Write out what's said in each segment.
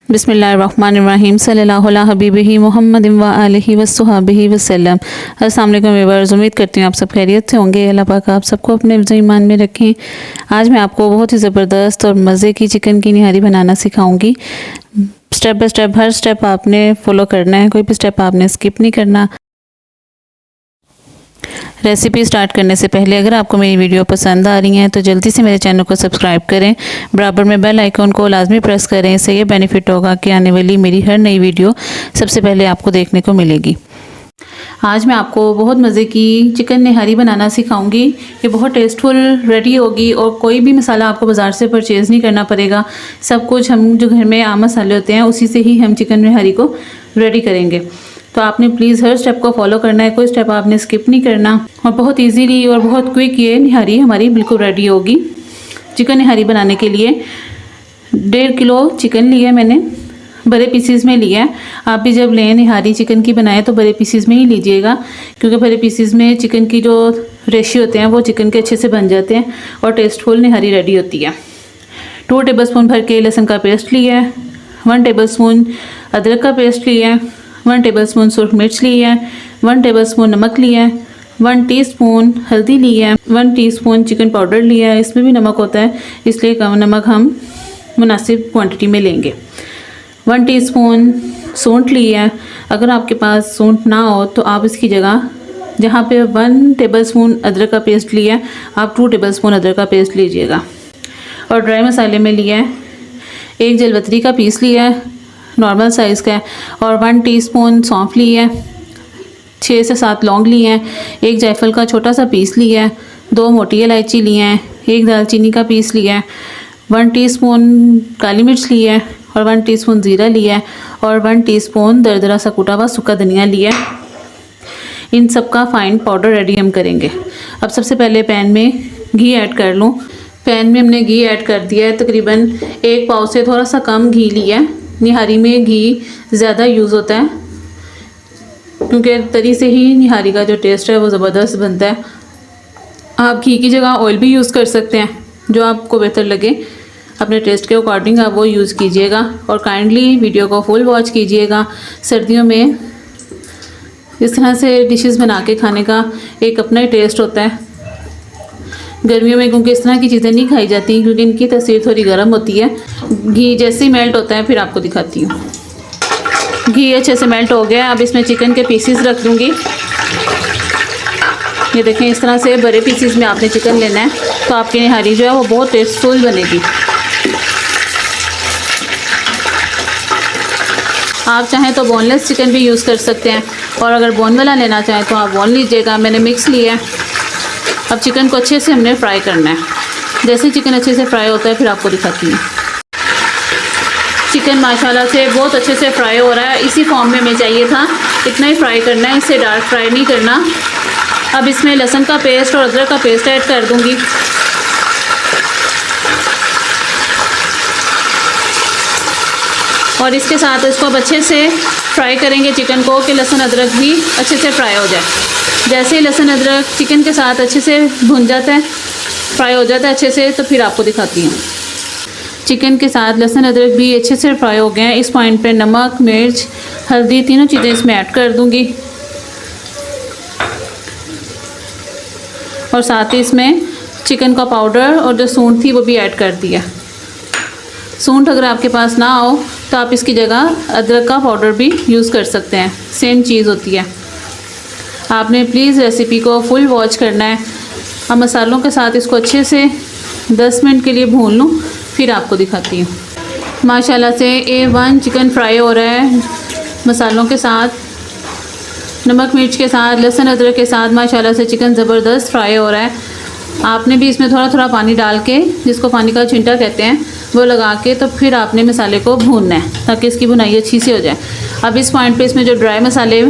बिस्मिल्लाहिर्रहमानिर्रहीम सल्लल्लाहु अला हबीबिही मुहम्मदिन व आलिहि वस्सहाबिही वसल्लम। अस्सलाम वालेकुम व्यूअर्स, उम्मीद करती हूँ आप सब खैरियत से होंगे। अल्लाह पाक आप सबको अपने हिफ्ज़ ईमान में रखें। आज मैं आपको बहुत ही ज़बरदस्त और मज़े की चिकन की निहारी बनाना सिखाऊंगी। स्टेप बाय स्टेप हर स्टेप आपने फॉलो करना है, कोई भी स्टेप आपने स्किप नहीं करना। रेसिपी स्टार्ट करने से पहले अगर आपको मेरी वीडियो पसंद आ रही है तो जल्दी से मेरे चैनल को सब्सक्राइब करें, बराबर में बेल आइकन को लाजमी प्रेस करें। इससे ये बेनिफिट होगा कि आने वाली मेरी हर नई वीडियो सबसे पहले आपको देखने को मिलेगी। आज मैं आपको बहुत मज़े की चिकन निहारी बनाना सिखाऊंगी। ये बहुत टेस्टफुल रेडी होगी और कोई भी मसाला आपको बाज़ार से परचेज़ नहीं करना पड़ेगा। सब कुछ हम जो घर में आम मसाले होते हैं उसी से ही हम चिकन निहारी को रेडी करेंगे। तो आपने प्लीज़ हर स्टेप को फॉलो करना है, कोई स्टेप आपने स्किप नहीं करना। और बहुत इजीली और बहुत क्विक ये निहारी हमारी बिल्कुल रेडी होगी। चिकन निहारी बनाने के लिए 1.5 किलो चिकन लिया मैंने, बड़े पीसीज में लिया है। आप भी जब लें निहारी चिकन की बनाएं तो बड़े पीसीज में ही लीजिएगा, क्योंकि बड़े पीसीज में चिकन की जो रेशियो होते हैं वो चिकन के अच्छे से बन जाते हैं और टेस्टफुल निहारी रेडी होती है। 2 टेबलस्पून भर के लहसुन का पेस्ट लिया है, 1 टेबलस्पून अदरक का पेस्ट लिया है, 1 टेबलस्पून सुरख मिर्च ली है, 1 टेबलस्पून नमक लिया है, 1 टीस्पून हल्दी ली है, 1 टीस्पून चिकन पाउडर लिया है। इसमें भी नमक होता है, इसलिए कम नमक हम मुनासिब क्वांटिटी में लेंगे। 1 टीस्पून सूंठ ली है। अगर आपके पास सूंठ ना हो तो आप इसकी जगह जहाँ पे 1 टेबलस्पून अदरक का पेस्ट लिया है आप 2 टेबलस्पून अदरक का पेस्ट लीजिएगा। और ड्राई मसाले में लिया है 1 जलवतरी का पीस लिया है, नॉर्मल साइज़ का है, और 1 टीस्पून सौंफ ली है, 6 से 7 लौंग लिए हैं, 1 जायफल का छोटा सा पीस लिया है, 2 मोटी इलायची लिए हैं, 1 दालचीनी का पीस लिया है, 1 टीस्पून काली मिर्च ली है और 1 टीस्पून ज़ीरा लिया है और 1 टीस्पून दरदरा सा कूटा हुआ सूखा धनिया लिया है। इन सब का फाइन पाउडर रेडी हम करेंगे। अब सबसे पहले पैन में घी ऐड कर लूँ। पैन में हमने घी ऐड कर दिया है, तकरीबन 1 पाव से थोड़ा सा कम घी लिया है। निहारी में घी ज़्यादा यूज़ होता है क्योंकि तरी से ही निहारी का जो टेस्ट है वो ज़बरदस्त बनता है। आप घी की जगह ऑयल भी यूज़ कर सकते हैं, जो आपको बेहतर लगे अपने टेस्ट के अकॉर्डिंग आप वो यूज़ कीजिएगा। और काइंडली वीडियो को फुल वॉच कीजिएगा। सर्दियों में इस तरह से डिशेस बना के खाने का एक अपना ही टेस्ट होता है। गर्मियों में क्योंकि इस तरह की चीज़ें नहीं खाई जाती, क्योंकि इनकी तसीर थोड़ी गर्म होती है। घी जैसे ही मेल्ट होता है फिर आपको दिखाती हूँ। घी अच्छे से मेल्ट हो गया। अब इसमें चिकन के पीसीस रख दूँगी। ये देखें, इस तरह से बड़े पीसीस में आपने चिकन लेना है तो आपकी निहारी जो है वो बहुत टेस्टफुल बनेगी। आप चाहें तो बोनलेस चिकन भी यूज़ कर सकते हैं, और अगर बोन वाला लेना चाहें तो आप बोन लीजिएगा। मैंने मिक्स लिया है। अब चिकन को अच्छे से हमने फ्राई करना है। जैसे चिकन अच्छे से फ्राई होता है फिर आपको दिखाती हूँ। चिकन माशाल्लाह से बहुत अच्छे से फ्राई हो रहा है। इसी फॉर्म में हमें चाहिए था, इतना ही फ्राई करना है, इससे डार्क फ्राई नहीं करना। अब इसमें लहसुन का पेस्ट और अदरक का पेस्ट ऐड कर दूँगी। और इसके साथ इसको अब अच्छे से फ्राई करेंगे चिकन को, कि लहसुन अदरक भी अच्छे से फ्राई हो जाए। जैसे ही लहसुन अदरक चिकन के साथ अच्छे से भुन जाता है, फ्राई हो जाता है अच्छे से, तो फिर आपको दिखाती हूँ। चिकन के साथ लहसुन अदरक भी अच्छे से फ्राई हो गए हैं। इस पॉइंट पे नमक, मिर्च, हल्दी तीनों चीज़ें इसमें ऐड कर दूँगी। और साथ ही इसमें चिकन का पाउडर और जो सूंठ थी वो भी ऐड कर दिया। सूंठ अगर आपके पास ना हो तो आप इसकी जगह अदरक का पाउडर भी यूज़ कर सकते हैं, सेम चीज़ होती है। आपने प्लीज़ रेसिपी को फुल वॉच करना है। अब मसालों के साथ इसको अच्छे से 10 मिनट के लिए भून लूँ, फिर आपको दिखाती हूँ। माशाल्लाह से A1 चिकन फ्राई हो रहा है मसालों के साथ, नमक मिर्च के साथ, लहसुन अदरक के साथ। माशाल्लाह से चिकन ज़बरदस्त फ्राई हो रहा है। आपने भी इसमें थोड़ा थोड़ा पानी डाल के, जिसको पानी का छिंटा कहते हैं, वो लगा के तो फिर आपने मसाले को भूनना है ताकि इसकी भुनाई अच्छी सी हो जाए। अब इस पॉइंट पे इसमें जो ड्राई मसाले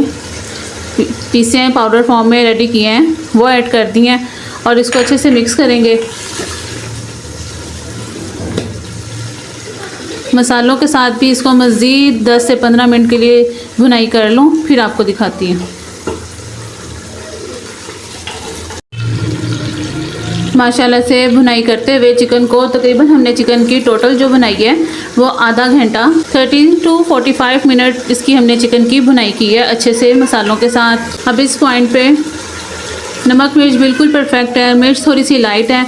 पीसे हैं, पाउडर फॉर्म में रेडी किए हैं, वो ऐड कर दिए हैं और इसको अच्छे से मिक्स करेंगे। मसालों के साथ भी इसको मज़ीद 10 से 15 मिनट के लिए भुनाई कर लूँ, फिर आपको दिखाती हूँ। माशाल्लाह से भुनाई करते हुए चिकन को, तकरीबन हमने चिकन की टोटल जो बनाई है वो आधा घंटा 30 to 45 मिनट इसकी हमने चिकन की भुनाई की है अच्छे से मसालों के साथ। अब इस पॉइंट पे नमक मिर्च बिल्कुल परफेक्ट है, मिर्च थोड़ी सी लाइट है,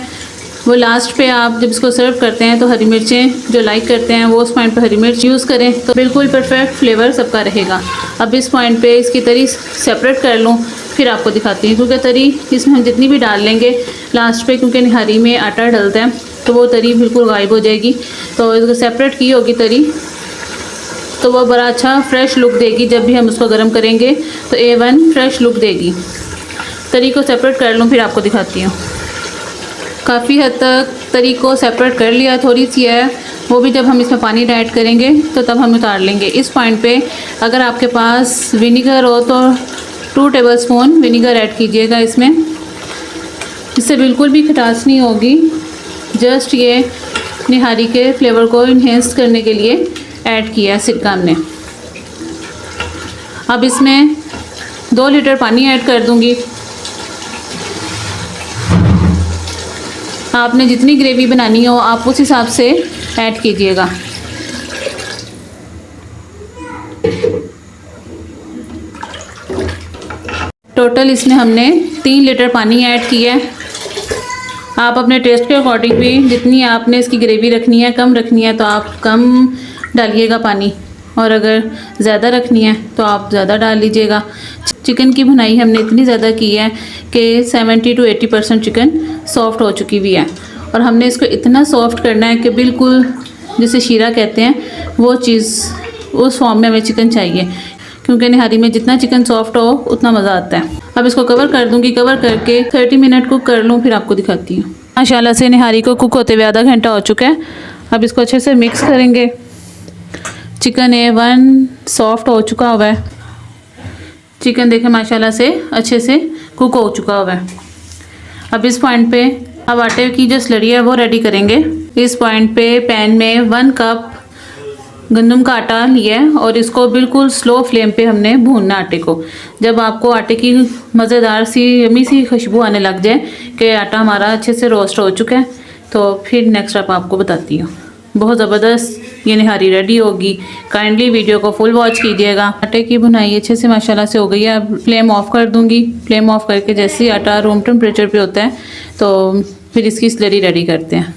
वो लास्ट पे आप जब इसको सर्व करते हैं तो हरी मिर्चें जो लाइक करते हैं वो उस पॉइंट पे हरी मिर्च यूज़ करें तो बिल्कुल परफेक्ट फ्लेवर सबका रहेगा। अब इस पॉइंट पे इसकी तरी सेपरेट कर लूँ, फिर आपको दिखाती हूँ, क्योंकि तरी इसमें हम जितनी भी डाल लेंगे लास्ट पे, क्योंकि निहारी में आटा डलता है तो वो तरी बिल्कुल गायब हो जाएगी। तो इसको सेपरेट की होगी तरी तो वो बड़ा अच्छा फ्रेश लुक देगी, जब भी हम उसको गर्म करेंगे तो A1 फ्रेश लुक देगी। तरी को सेपरेट कर लूँ फिर आपको दिखाती हूँ। काफ़ी हद तक तरी को सेपरेट कर लिया, थोड़ी सी है वो भी जब हम इसमें पानी ऐड करेंगे तो तब हम उतार लेंगे। इस पॉइंट पे अगर आपके पास विनीगर हो तो 2 टेबलस्पून विनीगर ऐड कीजिएगा इसमें, इससे बिल्कुल भी खटास नहीं होगी, जस्ट ये निहारी के फ्लेवर को इन्हेंस करने के लिए ऐड किया सिरका हमने। अब इसमें 2 लीटर पानी ऐड कर दूंगी। आपने जितनी ग्रेवी बनानी हो आप उस हिसाब से ऐड कीजिएगा। टोटल इसमें हमने 3 लीटर पानी ऐड किया है। आप अपने टेस्ट के अकॉर्डिंग भी जितनी आपने इसकी ग्रेवी रखनी है, कम रखनी है तो आप कम डालिएगा पानी, और अगर ज़्यादा रखनी है तो आप ज़्यादा डाल लीजिएगा। चिकन की भुनाई हमने इतनी ज़्यादा की है कि 70 to 80% चिकन सॉफ़्ट हो चुकी हुई है, और हमने इसको इतना सॉफ़्ट करना है कि बिल्कुल जिसे शीरा कहते हैं वो चीज़, उस फॉर्म में हमें चिकन चाहिए, क्योंकि निहारी में जितना चिकन सॉफ़्ट हो उतना मज़ा आता है। अब इसको कवर कर दूंगी, कवर करके 30 मिनट कुक कर लूँ फिर आपको दिखाती हूँ। माशाल्लाह से निहारी को कुक होते हुए आधा घंटा हो चुका है। अब इसको अच्छे से मिक्स करेंगे। चिकन A1 सॉफ्ट हो चुका हुआ है, चिकन देखें माशाल्लाह से अच्छे से कुक हो चुका हुआ है। अब इस पॉइंट पे अब आटे की जो स्लरी है वो रेडी करेंगे। इस पॉइंट पे पैन में 1 कप गंदम का आटा लिया है और इसको बिल्कुल स्लो फ्लेम पे हमने भूनना आटे को। जब आपको आटे की मज़ेदार सी यमी सी खुशबू आने लग जाए कि आटा हमारा अच्छे से रोस्ट हो चुका है तो फिर नेक्स्ट स्टेप आपको बताती हूँ। बहुत ज़बरदस्त ये निहारी रेडी होगी। काइंडली वीडियो को फुल वॉच कीजिएगा। आटे की भुनाई अच्छे से माशाल्लाह से हो गई है। अब फ्लेम ऑफ कर दूँगी। फ्लेम ऑफ करके जैसे ही आटा रूम टेम्परेचर पे होता है तो फिर इसकी स्लरी रेडी करते हैं।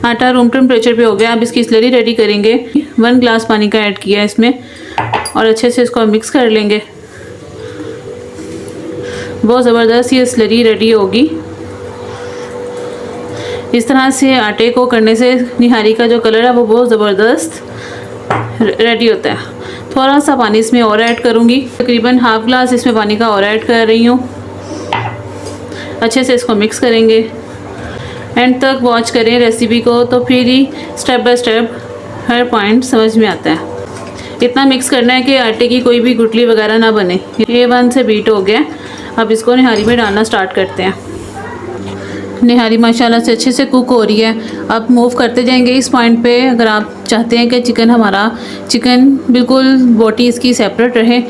आटा रूम टेम्परेचर पे हो गया। अब इसकी स्लरी रेडी करेंगे। 1 गिलास पानी का ऐड किया है इसमें और अच्छे से इसको मिक्स कर लेंगे। बहुत ज़बरदस्त ये स्लरी रेडी होगी। इस तरह से आटे को करने से निहारी का जो कलर है वो बहुत ज़बरदस्त रेडी होता है। थोड़ा सा पानी इसमें और ऐड करूँगी, तकरीबन हाफ ग्लास इसमें पानी का और ऐड कर रही हूँ। अच्छे से इसको मिक्स करेंगे। एंड तक वॉच करें रेसिपी को तो फिर ही स्टेप बाय स्टेप हर पॉइंट समझ में आता है। इतना मिक्स करना है कि आटे की कोई भी गुठली वगैरह ना बने। ये 1 से बीट हो गया। अब इसको निहारी में डालना स्टार्ट करते हैं। निहारी माशाल्लाह से अच्छे से कुक हो रही है। अब मूव करते जाएंगे इस पॉइंट पे। अगर आप चाहते हैं कि चिकन बिल्कुल बोटी इसकी सेपरेट रहे,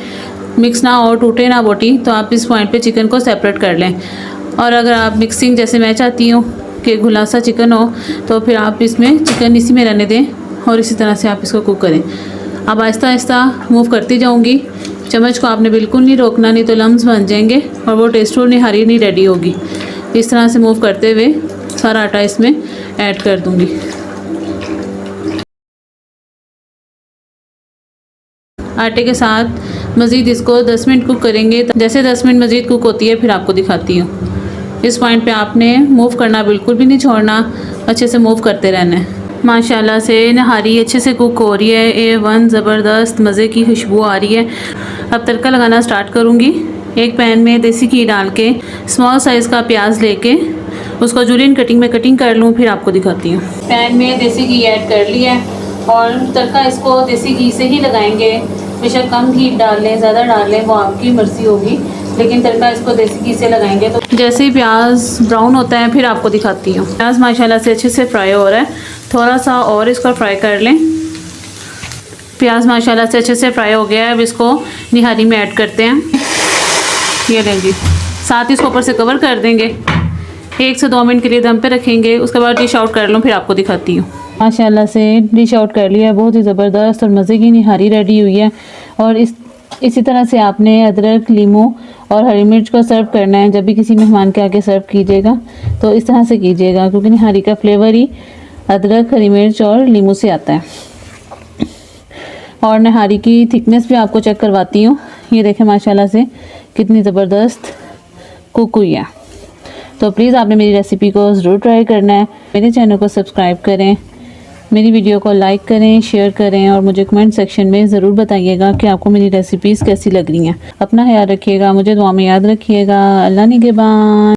मिक्स ना हो, टूटे ना बोटी, तो आप इस पॉइंट पे चिकन को सेपरेट कर लें। और अगर आप मिक्सिंग जैसे मैं चाहती हूँ कि घुलासा चिकन हो तो फिर आप इसमें चिकन इसी में रहने दें और इसी तरह से आप इसको कुक करें। अब आहिस्ता आहिस्ता मूव करती जाऊंगी। चम्मच को आपने बिल्कुल नहीं रोकना, नहीं तो लम्स बन जाएंगे और वो टेस्टफुल निहारी नहीं रेडी होगी। इस तरह से मूव करते हुए सारा आटा इसमें ऐड कर दूंगी। आटे के साथ मज़ीद इसको 10 मिनट कुक करेंगे। जैसे 10 मिनट मज़ीद कुक होती है फिर आपको दिखाती हूँ। इस पॉइंट पे आपने मूव करना बिल्कुल भी नहीं छोड़ना, अच्छे से मूव करते रहना है। माशाल्लाह से निहारी अच्छे से कुक हो रही है। A1 ज़बरदस्त मज़े की खुशबू आ रही है। अब तड़का लगाना स्टार्ट करूँगी। एक पैन में देसी घी डाल के स्मॉल साइज़ का प्याज लेके उसको जुलियन कटिंग में कटिंग कर लूँ, फिर आपको दिखाती हूँ। पैन में देसी घी ऐड कर लिया है और तड़का इसको देसी घी से ही लगाएंगे। बेशक कम घी डाल लें, ज़्यादा डाल लें, वो आपकी मर्ज़ी होगी, लेकिन तड़का इसको देसी घी से लगाएंगे। तो जैसे ही प्याज ब्राउन होता है फिर आपको दिखाती हूँ। प्याज माशाल्लाह से अच्छे से फ्राई हो रहा है। थोड़ा सा और इसको फ्राई कर लें। प्याज माशाल्लाह से अच्छे से फ्राई हो गया है। अब इसको निहारी में ऐड करते हैं। ये लें जी, साथ ही इसको ऊपर से कवर कर देंगे। 1 से 2 मिनट के लिए दम पे रखेंगे। उसके बाद डिश आउट कर लूँ, फिर आपको दिखाती हूँ। माशाल्लाह से डिश आउट कर लिया, बहुत ही ज़बरदस्त और मज़े की निहारी रेडी हुई है। और इसी तरह से आपने अदरक, लीमू और हरी मिर्च को सर्व करना है। जब भी किसी मेहमान के आगे सर्व कीजिएगा तो इस तरह से कीजिएगा, क्योंकि निहारी का फ्लेवर ही अदरक, हरी मिर्च और लीमू से आता है। और निहारी की थिकनेस भी आपको चेक करवाती हूँ। ये देखें माशाल्लाह से कितनी ज़बरदस्त कुक हुई है। तो प्लीज़ आपने मेरी रेसिपी को ज़रूर ट्राई करना है। मेरे चैनल को सब्सक्राइब करें, मेरी वीडियो को लाइक करें, शेयर करें और मुझे कमेंट सेक्शन में ज़रूर बताइएगा कि आपको मेरी रेसिपीज़ कैसी लग रही हैं। अपना ख्याल रखिएगा, मुझे दुआ में याद रखिएगा। अल्लाह निगहबान।